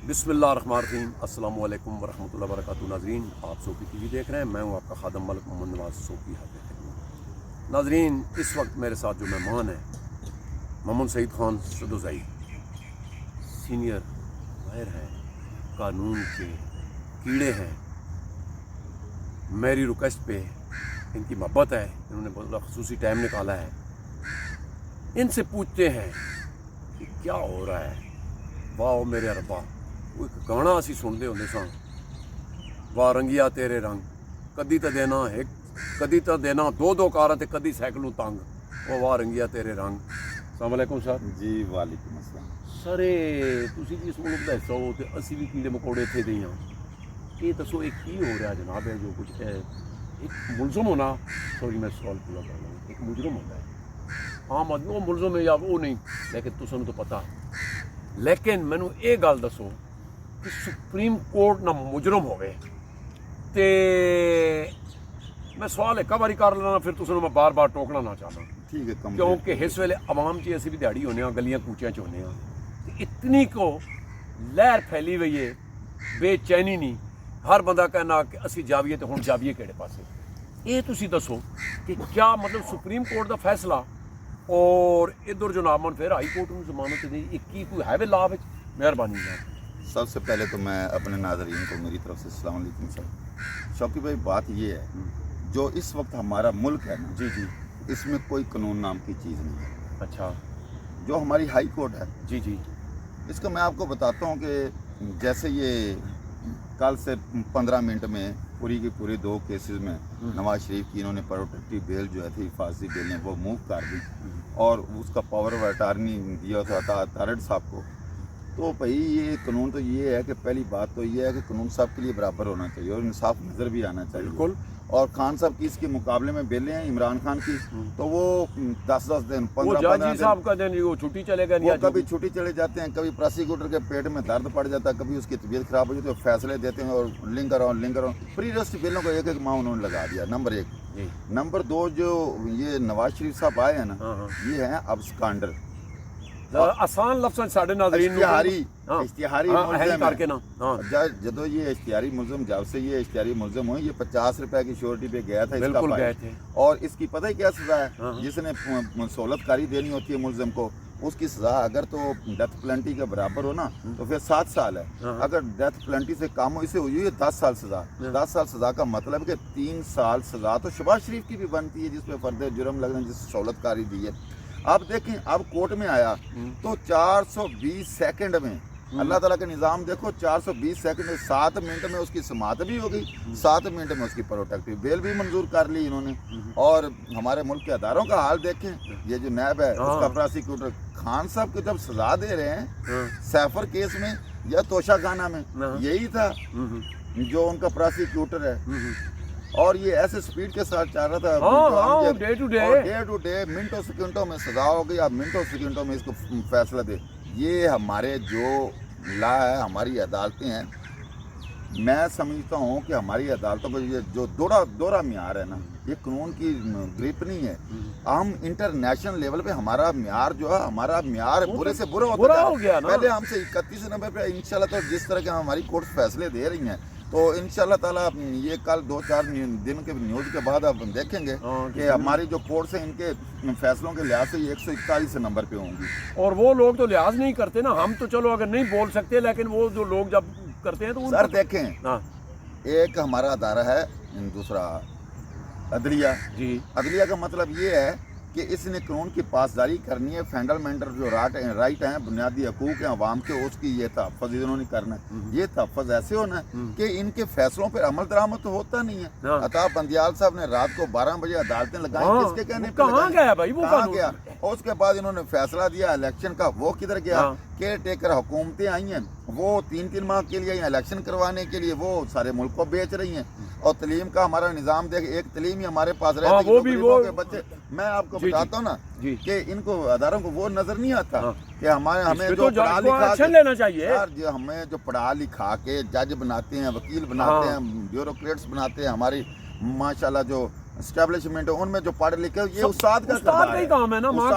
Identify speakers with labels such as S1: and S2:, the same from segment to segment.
S1: बिस्मिल्लाहिर्रहमानिर्रहीम। अस्सलाम वालेकुम वरहमतुल्लाहि वबरकातुहू। नाज़रीन, आप सोफी टीवी देख रहे हैं। मैं हूं आपका खादम मलिक मोहम्मद नवाज सोफी हाज़िर खिदमत। नाज़रीन, इस वक्त मेरे साथ जो मेहमान हैं, मोहम्मद सईद खान सदुज़ई, सीनियर लॉयर हैं, कानून के कीड़े हैं। मेरी रिक्वेस्ट पे इनकी मोहब्बत है, इन्होंने बहुत ख़ुसूसी टाइम निकाला है। इनसे पूछते हैं कि क्या हो रहा है। वाह मेरे रब्बा, कोई गाना असी सुनते होंगे सां, वाह रंगिया तेरे रंग, कदी तो देना एक, कदी तो देना दो दो कारां ते कदी साइकिलों तंग। ओ वाह रंगिया तेरे रंग। अस्सलाम वालेकुम सर।
S2: जी वालेकुम अस्सलाम।
S1: सरे तुसी जिस मुल्क का हिस्सा हो तो असी भी कीड़े मकोड़े इत्थे दे हाँ। ये दसो एक की हो रहा है जनाब है जो कुछ है। एक मुलजम होना, सॉरी मैं सवाल पूरा कर रहा हूँ, एक मुजरम होता है आम आदमी, वो मुलजम है या वो नहीं, लेकिन तुसानू तो पता। लेकिन मैनू ये गल दसो कि सुप्रीम कोर्ट ना मुजरम होवे ते मैं सवाल एक बारी कर लेना, फिर तुसानू मैं बार बार टोकना ना चाहना।
S2: ठीक है, कम
S1: क्योंकि इस वेले आवाम च असी भी दिहाड़ी होने गलियां कूचियां च होने, इतनी को लहर फैली हुई है, बेचैनी नहीं। हर बंदा कहना कि असी जाविए तो हुण जाविए किहड़े पासे। ये तुसी दसो कि क्या मतलब सुप्रीम कोर्ट का फैसला और इधर जो नामन फिर हाई कोर्ट में जमानत दी, एक की कोई है वे लाभ? मेहरबानी जनाब।
S2: सबसे पहले तो मैं अपने नाज़रीन को मेरी तरफ से अस्सलाम वालेकुम सर। शौकी भाई, बात ये है, जो इस वक्त हमारा मुल्क है ना
S1: जी जी,
S2: इसमें कोई कानून नाम की चीज़ नहीं है।
S1: अच्छा
S2: जो हमारी हाई कोर्ट है,
S1: जी जी,
S2: इसका मैं आपको बताता हूँ कि जैसे ये कल से 15 मिनट में पूरी की पूरी 2 केसेस में नवाज शरीफ की इन्होंने प्रोटेक्टिव बेल जो है थी, फांसी बेल ने वो मूव कर दी और उसका पावर ऑफ अटार्नी दिया था तारड़ साहब को। तो भाई ये कानून तो ये है कि पहली बात तो ये है कि कानून सब के लिए बराबर होना चाहिए और इंसाफ नज़र भी आना चाहिए।
S1: बिल्कुल।
S2: और खान साहब की इसके मुकाबले में बेलें हैं इमरान खान की, तो वो 10-10 दिन 15-15 दिन
S1: साहब का दिन वो छुट्टी चलेगा,
S2: वो कभी छुट्टी चले जाते हैं, कभी प्रोसिक्यूटर के पेट में दर्द पड़ जाता है, कभी उसकी तबीयत खराब हो जाती है, फैसले देते हैं और लिंगर ऑन प्री रेस्ट बिलों को एक माह उन्होंने लगा दिया। नंबर 1। नंबर 2, जो ये नवाज शरीफ साहब आए हैं ना, ये हैं अब स्कैंडल
S1: आसान लफ्ज़ साढ़े नाज़रीन
S2: इश्तिहारी मुल्ज़िम
S1: करके ना।
S2: जदों ये इश्तिहारी मुल्ज़िम, जब से ये इश्तिहारी मुल्ज़िम हुए, ये 50 रुपए की श्योरिटी पे गया था, इसका
S1: गए थे।
S2: और इसकी पता है क्या सजा है? जिसने सहूलतकारी देनी होती है मुल्ज़िम को, उसकी सजा अगर तो डेथ पेनल्टी के बराबर हो ना तो फिर 7 साल है। अगर डेथ पेनल्टी से कम हो, इसे हुई है 10 साल सजा। 10 साल सजा का मतलब कि 3 साल सजा तो शहबाज शरीफ की भी बनती है, जिसमें फर्द जुर्म लगने, जिस सहूलतकारी दी है। आप देखें, अब कोर्ट में आया तो 420 सेकंड में, अल्लाह ताला का निज़ाम देखो, 420 सेकंड में 7 मिनट में उसकी समाअत भी हो गई, 7 मिनट में उसकी प्रोटेक्टिव बेल भी मंजूर कर ली इन्होंने। और हमारे मुल्क के अदारों का हाल देखें, ये जो नैब है उसका प्रोसिक्यूटर खान साहब को जब सजा दे रहे हैं सैफर केस में या तोशा खाना में, यही था जो उनका प्रोसिक्यूटर है। और ये ऐसे स्पीड के साथ चल रहा था,
S1: डे टू
S2: डे मिनटों सेकंडों में सजा हो गई। अब मिनटों सेकंडों में इसको फैसला दे। ये हमारे जो ला है, हमारी अदालतें हैं, मैं समझता हूँ कि हमारी अदालतों का ये जो दोहरा म्यार है ना, ये कानून की ग्रिप नहीं है। हम इंटरनेशनल लेवल पे हमारा म्यार जो है, हमारा म्यार बुरे से बुरा
S1: हो गया ना।
S2: पहले हमसे 31 नंबर पे इंशाल्लाह, तो जिस तरह के हमारी कोर्ट फैसले दे रही हैं, तो इंशाल्लाह ताला ये कल 2-4 दिन के न्यूज़ के बाद आप देखेंगे कि हमारी जो कोर्ट्स हैं, इनके फैसलों के लिहाज से ये 141 नंबर पे होंगी।
S1: और वो लोग तो लिहाज नहीं करते ना। हम तो चलो अगर नहीं बोल सकते, लेकिन वो जो लोग जब करते हैं तो
S2: सर देखें, एक हमारा अदारा है, दूसरा अदलिया जी। अदलिया का मतलब ये है कि इसने कानून की पासदारी करनी है, फंडामेंटल जो राइट हैं, बुनियादी हकूक हैं अवाम के, उसकी ये तहफ़्फ़ुज़ इन्होंने करना है। ये तहफ़्फ़ुज़ ऐसे होना है कि इनके फैसलों पर अमल दरामद तो होता नहीं है। अताब बंदियाल साहब ने रात को 12 बजे अदालतें लगाई, किसके कहने पे
S1: कहाँ गया भाई, वो
S2: कहाँ गया? और उसके बाद इन्होंने फैसला दिया इलेक्शन का, वो किधर गया? केयर टेकर हुकूमतें आई हैं, वो 3-3 माह के लिए इलेक्शन करवाने के लिए वो सारे मुल्क को बेच रही हैं। और तलीम का हमारा निज़ाम देख, एक तलीम ही हमारे पास रहती है, वो के बच्चे, मैं आपको बताता हूँ ना कि इनको अदारों को वो नजर नहीं आता कि हमें जो पढ़ा लिखा
S1: लेना चाहिए
S2: यार, जो हमें जो पढ़ा लिखा के जज बनाते हैं, वकील बनाते हैं, ब्यूरोक्रेट्स बनाते हैं, हमारी माशाल्लाह जो एस्टेब्लिशमेंट है उनमें जो पढ़े लिखे, ये उस्ताद का
S1: ही काम है ना। माँ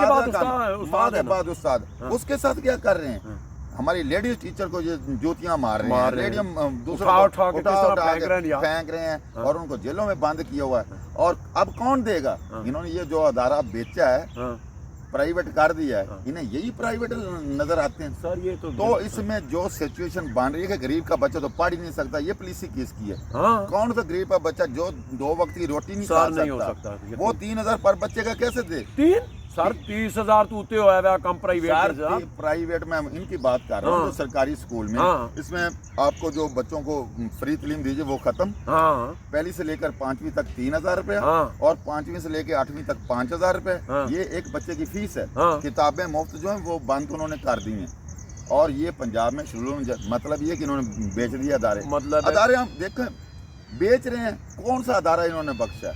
S1: के बाद उस्ताद,
S2: उसके साथ क्या कर रहे हैं? हमारी लेडीज टीचर को ये जूतियां मार रहे हैं, लेडीज दूसरों
S1: उठा
S2: को
S1: के किस तरह
S2: फेंक रहे हैं और उनको जेलों में बंद किया हुआ है। और अब कौन देगा? इन्होंने ये जो अदारा बेचा है, प्राइवेट कर दिया है, इन्हें यही प्राइवेट नजर आते हैं
S1: सर। ये तो
S2: इसमें जो सिचुएशन बन रही है कि गरीब का बच्चा तो पढ़ ही नहीं सकता, ये पुलिस की किसकी है? कौन सा गरीब का बच्चा जो 2 वक्त की रोटी नहीं खा सकता, वो 3,000 पर बच्चे का कैसे दे?
S1: सर 30,000 तो उतने होया कम
S2: प्राइवेट में इनकी बात कर रहा हूँ। तो सरकारी स्कूल में इसमें आपको जो बच्चों को फ्री तालीम दीजिए वो खत्म। पहली से लेकर 5वीं तक 3,000 रुपए और 5वीं से लेकर 8वीं तक 5,000 रुपए, ये एक बच्चे की फीस है। किताबें मुफ्त जो है वो बंद उन्होंने कर दी हैं। और ये पंजाब में शुरू में मतलब ये कि इन्होंने बेच दिया अदारे। मतलब अदारे हम देखें बेच रहे हैं, कौन सा अदारा इन्होंने बख्शा?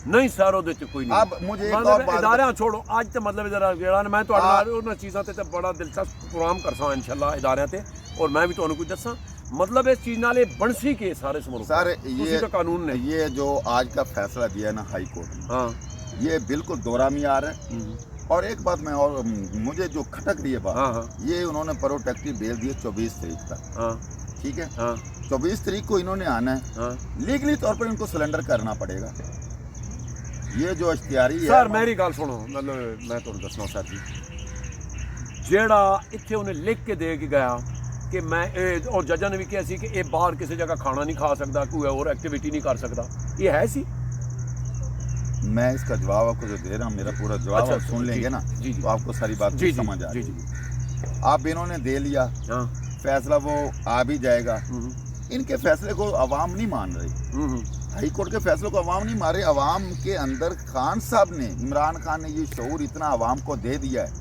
S1: नहीं सर ਉਹਦੇ ਚ ਕੋਈ ਨਹੀਂ।
S2: अब मुझे एक और बात
S1: इदारियां छोड़ो आज ਤੇ ਮਤਲਬ ਜਰਾ ਜਿਹੜਾ ਮੈਂ ਤੁਹਾਡੇ ਨਾਲ ਉਹਨਾਂ ਚੀਜ਼ਾਂ ਤੇ ਬੜਾ ਦਿਲਚਸਪ ਪ੍ਰੋਗਰਾਮ ਕਰਸਾਂ ਇਨਸ਼ਾਅੱਲਾ ਇਦਾਰਿਆਂ ਤੇ। और मैं भी ਤੁਹਾਨੂੰ ਕੁਝ ਦੱਸਾਂ मतलब इस चीज नाले बंसी के सारे
S2: सर ये
S1: तो कानून ने
S2: ये जो आज का फैसला दिया ना हाई कोर्ट ने, ये बिल्कुल दोहरा मियार है। और एक बात मैं और मुझे जो खटक रही है बात, ये उन्होंने प्रोटेक्टिव बेल दी 24 तारीख तक, ठीक है। 24 तारीख को इन्होंने आना है, लीगली तौर पर इनको सिलेंडर करना पड़ेगा। ये जो इख्तियारी है
S1: सर मेरी गल सुनो, मतलब मैं तुहानू दसना सर जी जेड़ा इत्थे उन्हें लिख के दे के गया कि मैं और जजा ने भी कहा सी कि ये बाहर किसी जगह खाना नहीं खा सकता, कोई और एक्टिविटी नहीं कर सकता, ये है सी?
S2: मैं इसका जवाब आपको जो दे रहा हूँ, मेरा पूरा जवाब आप सुन लेंगे ना तो आपको सारी बात समझ आ जाएगी। आप इन्होंने दे लिया फैसला, वो आ भी जाएगा। इनके फैसले को अवाम नहीं मान रही, हाई कोर्ट के फैसलों को अवाम नहीं मान रही। अवाम के अंदर खान साहब ने, इमरान खान ने ये शऊर इतना अवाम को दे दिया है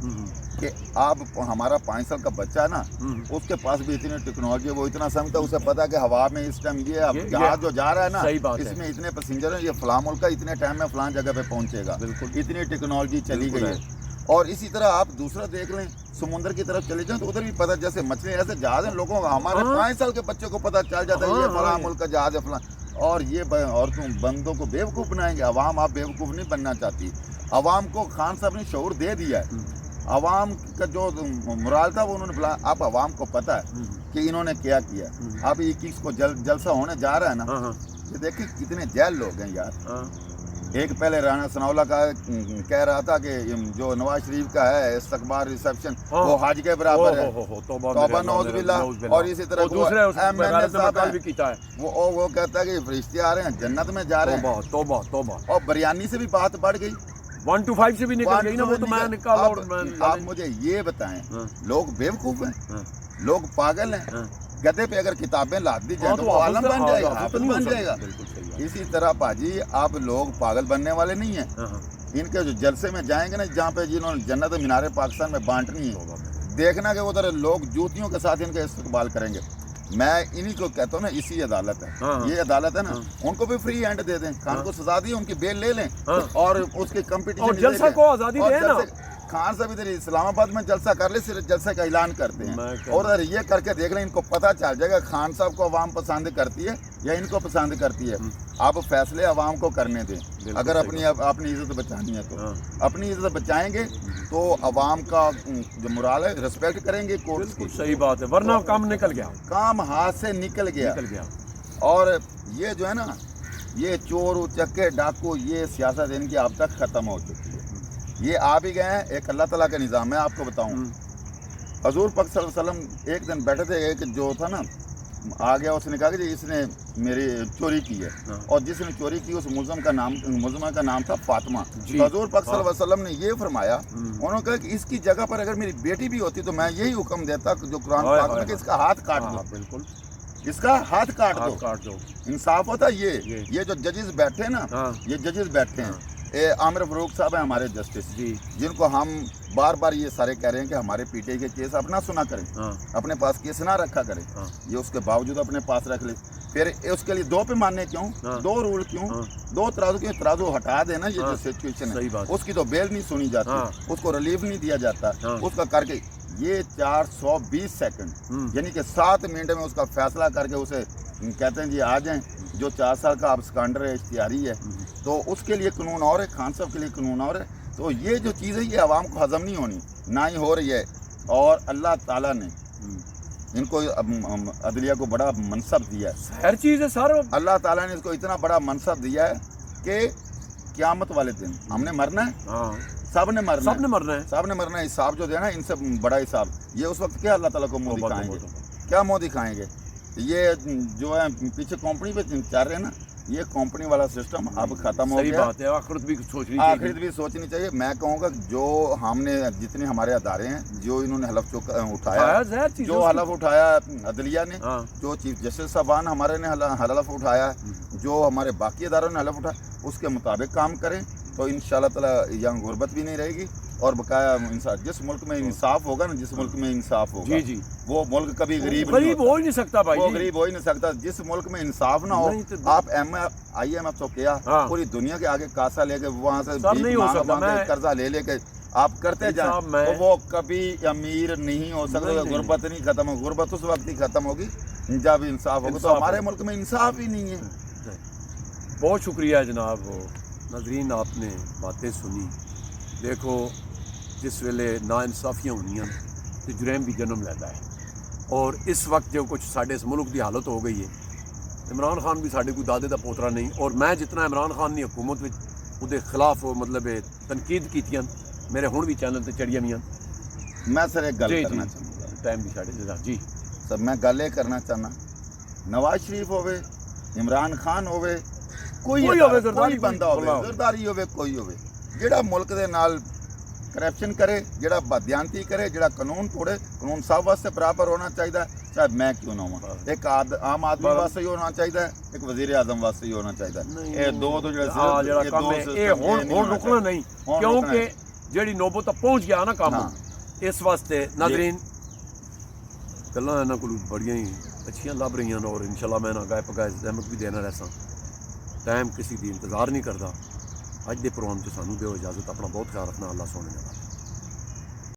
S2: कि अब हमारा 5 साल का बच्चा है ना, उसके पास भी इतनी टेक्नोलॉजी है, वो इतना समझता है, उसे पता है कि हवा में इस टाइम ये जहाज जो जा रहा है ना, इसमें इतने पैसेंजर हैं, ये फलां मुल्क का इतने टाइम में फलां जगह पे पहुंचेगा। बिल्कुल इतनी टेक्नोलॉजी चली गई है। और इसी तरह आप दूसरा देख लें, समुद्र की तरफ चले जाएं तो उधर भी पता, जैसे मछली ऐसे जहाज हैं, लोगों का हमारे 5 साल के बच्चे को पता चल जाता है ये फलां मुल्क का जहाज है फलां। और ये और तुम बंदों को बेवकूफ़ बनाएंगे। अवाम आप बेवकूफ़ नहीं बनना चाहती, अवाम को खान साहब ने शऊर दे दिया है। अवाम का जो मुराल था वो उन्होंने बुलाया। अब अवाम को पता है कि इन्होंने क्या किया। अब 21 को जलसा होने जा रहा है ना, ये देखिए कितने जैल लोग हैं यार। एक पहले राणा सनाउल्लाह का कह रहा था कि जो नवाज शरीफ का है इस्तकबाल रिसेप्शन वो हज के बराबर है, तौबा नौज़ुबिल्लाह। और इसी तरह
S1: दूसरे
S2: वो कहता है कि फरिश्ते आ रहे हैं, जन्नत में जा रहे हैं,
S1: तौबा तौबा।
S2: और बिरयानी से भी बात बढ़ गई,
S1: 1 to 5 से भी निकल गई ना, वो तो मैं निकाल।
S2: आप मुझे ये बताएं, लोग बेवकूफ हैं, लोग पागल हैं? गधे पे अगर किताबें लाद दी जाए तो वो आलम बन जाएगा, हाफिज बन जाएगा। इसी तरह भाजी आप लोग पागल बनने वाले नहीं हैं। इनके जो जलसे में जाएंगे ना, जहाँ पे जिन्होंने जन्नत मीनार पाकिस्तान में बांटनी है, देखना कि उधर लोग जूतियों के साथ इनका इस्तकबाल करेंगे। मैं इन्हीं को कहता हूँ ना, इसी अदालत है, ये अदालत है ना, उनको भी फ्री हैंड दे दें, खान को सजा दी, उनकी बेल ले लें और उसके कंपटीशन
S1: जलसा को आजादी दें ना।
S2: खान साहब इधर इस्लामाबाद में जलसा कर ले, सिर्फ जलसे का ऐलान करते हैं और अगर ये करके देख लें, इनको पता चल जाएगा खान साहब को अवाम पसंद करती है या इनको पसंद करती है। आप फैसले अवाम को करने दें। अगर अपनी इज्जत बचानी है तो अपनी इज्जत बचाएंगे तो अवाम का जो मुराल है रिस्पेक्ट करेंगे कोर्ट की।
S1: सही बात है, वरना काम निकल गया,
S2: काम हाथ से निकल गया। और ये जो है ना, ये चोर उचक्के डाकू, ये सियासत इनकी अब तक खत्म हो चुकी है। ये आ भी गए हैं, एक अल्लाह ताला का निज़ाम है। आपको बताऊं, हजूर पाक सल्लल्लाहु अलैहि वसल्लम एक दिन बैठे थे, एक जो था ना आ गया, उसने कहा कि इसने मेरी चोरी की है, और जिसने चोरी की उस मुलज़मा का नाम था फातिमा। तो हजूर पाक सल्लल्लाहु अलैहि वसल्लम ने ये फरमाया, उन्होंने कहा कि इसकी जगह पर अगर मेरी बेटी भी होती तो मैं यही हुक्म देता जो कुरान पाक में, कि इसका हाथ काट दो। बिल्कुल, इसका हाथ काट दो। इंसाफ होता ये जो जजेस बैठे हैं ना, ये जजेस बैठे हैं, आमिर फरूक साहब हैं हमारे जस्टिस जी, जिनको हम बार बार ये सारे कह रहे हैं कि हमारे पीटीआई के केस आप ना सुना करें, अपने पास केस ना रखा करें, ये उसके बावजूद अपने पास रख ले। फिर उसके लिए 2 पैमाने क्यों, 2 रूल क्यों, 2 तराजू क्यों? तराजू हटा देना, ये जो सिचुएशन है उसकी तो बेल नहीं सुनी जाती, उसको रिलीफ नहीं दिया जाता, उसका करके ये 420 सेकंड यानी कि 7 मिनट में उसका फैसला करके उसे कहते हैं जी आ जाएं। जो 4 साल का अब स्कैंडर है, इख्तियारी है, तो उसके लिए कानून और है, खान साहब के लिए कानून और है। तो ये जो चीज़ है ये आवाम को हजम नहीं होनी, ना ही हो रही है। और अल्लाह ताला ने इनको अदलिया को बड़ा मनसब दिया है,
S1: हर चीज़ है सर।
S2: अल्लाह ताला ने इसको इतना बड़ा मनसब दिया है कि क़यामत वाले दिन हमने मरना है,
S1: हाँ,
S2: सब ने मरना
S1: सब ने मरना है।
S2: सब ने मरना है। हिसाब जो देना इनसे बड़ा हिसाब, ये उस वक्त क्या अल्लाह ताला को मुंह दिखाएंगे, क्या मुंह दिखाएंगे। ये जो है पीछे कंपनी पे चल रहे हैं ना, ये कंपनी वाला सिस्टम अब खत्म हो
S1: सही
S2: गया।
S1: बात है, आखिरत भी सोचनी चाहिए।
S2: आखिरत भी सोचनी चाहिए। मैं कहूँगा जो हमने जितने हमारे अदारे हैं, जो इन्होंने हलफ उठाया,
S1: ज़ाहिर चीज़ है
S2: जो
S1: उसकी।
S2: हलफ उठाया अदलिया ने,
S1: हाँ,
S2: जो चीफ जस्टिस साहबान हमारे ने हलफ उठाया, जो हमारे बाकी अदारों ने हलफ उठाया, उसके मुताबिक काम करें तो इंशाल्लाह ताला यहाँ गुर्बत भी नहीं रहेगी और बकाया इंसाफ। जिस मुल्क में इंसाफ होगा ना, जिस मुल्क में इंसाफ होगा,
S1: जी जी,
S2: वो मुल्क कभी गरीब
S1: गरीब हो ही नहीं सकता भाई
S2: वो
S1: जी।
S2: गरीब हो ही नहीं सकता। जिस मुल्क में इंसाफ ना हो,
S1: नहीं तो-
S2: आप IMF तो किया,
S1: हाँ।
S2: पूरी दुनिया के आगे कासा लेके वहाँ से
S1: सब
S2: भीख
S1: नहीं हो
S2: मांग
S1: सकता।
S2: मांग के
S1: मैं-
S2: कर्जा ले लेके आप करते जाएं
S1: साहब, मैं-
S2: तो वो कभी अमीर नहीं हो सकता।
S1: नहीं,
S2: गुर्बत नहीं खत्म होगी, गुर्बत उस वक्त ही खत्म होगी जब इंसाफ होगा। तो
S1: इंसाफ
S2: हमारे
S1: होगा।
S2: मुल्क में इंसाफ ही नहीं है।
S1: बहुत शुक्रिया जनाब। नाज़रीन, आपने बातें सुनी। देखो, जिस वेले नाइंसाफियाँ होनियां तो जुरैम भी जन्म लेता है, और इस वक्त जो कुछ साढ़े इस मुल्क की हालत हो गई है, इमरान खान भी साढ़े कोई दादे का पोतरा नहीं। और मैं जितना इमरान खान की हुकूमत में उसके खिलाफ मतलब तनकीद कीतियां, मेरे हुण भी चैनल ते चढ़ियां मियां।
S2: मैं सर एक गल
S1: जी
S2: करना
S1: जी,
S2: चाहूँगा
S1: टाइम भी साढ़े जी।
S2: सर, मैं गल ये करना चाहना, नवाज शरीफ होवे, इमरान खान होवे, कोई
S1: होवे,
S2: अदारा,
S1: जरदारी
S2: कोई बंदा होवे,
S1: कोई-
S2: जरदारी होवे, कोई होवे, ਜਿਹੜਾ ਮੁਲਕ ਦੇ ਨਾਲ ਕਰਪਸ਼ਨ ਕਰੇ, ਜਿਹੜਾ ਬਦਿਆਨਤੀ ਕਰੇ, ਜਿਹੜਾ ਕਾਨੂੰਨ ਤੋੜੇ, ਕਾਨੂੰਨ ਸਭ ਵਾਸਤੇ ਬਰਾਬਰ ਹੋਣਾ ਚਾਹੀਦਾ ਹੈ, ਚਾਹੇ ਮੈਂ ਕਿਉਂ ਨਾ ਹੋਵਾਂ। ਇੱਕ ਆਮ ਆਦਮੀ ਵਾਸਤੇ ਹੀ ਹੋਣਾ ਚਾਹੀਦਾ ਹੈ, ਇੱਕ ਵਜ਼ੀਰ ਆਜ਼ਮ ਵਾਸਤੇ ਹੀ ਹੋਣਾ ਚਾਹੀਦਾ ਹੈ। ਇਹ ਦੋ ਤੋਂ ਜਿਹੜਾ
S1: ਹਾਂ, ਜਿਹੜਾ ਕੰਮ ਹੈ ਇਹ ਹੁਣ ਰੁਕਣਾ ਨਹੀਂ, ਕਿਉਂਕਿ ਜਿਹੜੀ ਨੋਬਤ ਤੱਕ ਪਹੁੰਚ ਗਿਆ ਨਾ ਕੰਮ, ਇਸ ਵਾਸਤੇ ਨਾਜ਼ਰੀਨ ਗੱਲਾਂ ਇਹਨਾਂ ਕੋਲ ਬੜੀਆਂ ਹੀ ਅੱਛੀਆਂ ਲੱਭ ਰਹੀਆਂ ਨੇ, ਔਰ ਇਨਸ਼ਾਅੱਲਾ ਮੈਂ ਨਾ ਗਾਇ ਪਗਾਇ ਜ਼ਹਿਮਤ ਵੀ ਦੇਣਾ ਰਹਿਸਾਂ। ਟਾਈਮ ਕਿਸੇ ਦੀ ਇੰਤਜ਼ਾਰ ਨਹੀਂ ਕਰਦਾ। ਅੱਜ ਦੇ ਪ੍ਰੋਗਰਾਮ 'ਚ ਸਾਨੂੰ ਦਿਓ ਇਜਾਜ਼ਤ। ਆਪਣਾ ਬਹੁਤ ਖਿਆਲ ਰੱਖਣਾ। ਅੱਲਾਹ ਸੋਹਣੇ ਨਾਲ।